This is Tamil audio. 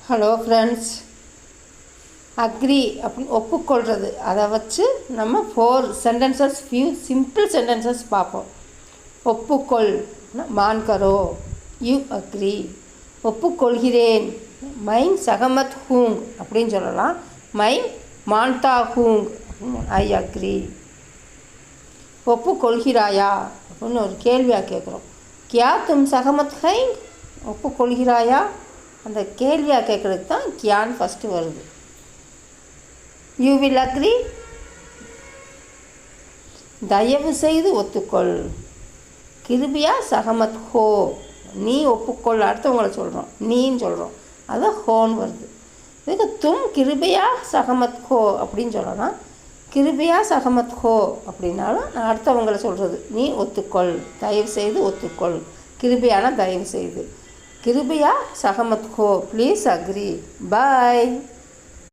ஹலோ ஃப்ரெண்ட்ஸ், அக்ரி அப்படின்னு ஒப்புக்கொள்கிறது அதை வச்சு நம்ம 4 சென்டென்சஸ், சிம்பிள் சென்டென்சஸ் பார்ப்போம். ஒப்புக்கொள், மான் கரோ, யூ அக்ரி. ஒப்புக்கொள்கிறேன், மைன் சகமத் ஹூங் அப்படின்னு சொல்லலாம். மைன் மான்தா ஹூங், ஐ அக்ரி. ஒப்புக்கொள்கிறாயா அப்படின்னு ஒரு கேள்வியாக கேட்குறோம். கியா தும் சகமத் ஹைங், ஒப்புக்கொள்கிறாயா, அந்த கேள்வியாக கேட்குறதுக்கு தான் கியான் ஃபஸ்ட்டு வருது. யூ வில் அக்ரி, தயவு செய்து ஒத்துக்கொள். கிருபியா சகமத் ஹோ, நீ ஒப்புக்கொள். அடுத்தவங்களை சொல்கிறோம், நீன்னு சொல்கிறோம், அது ஹோன்னு வருது. இதுக்கு தும் கிருபியா சகமத் ஹோ அப்படின்னு சொல்லலாம். கிருபியா சகமத் ஹோ அப்படின்னாலும் நான் அடுத்தவங்களை சொல்கிறது, நீ ஒத்துக்கொள், தயவு செய்து ஒத்துக்கொள். கிருபியான தயவு செய்து. கிருபியா சகமத் ஹோ, ப்ளீஸ் அக்ரி. பாய்.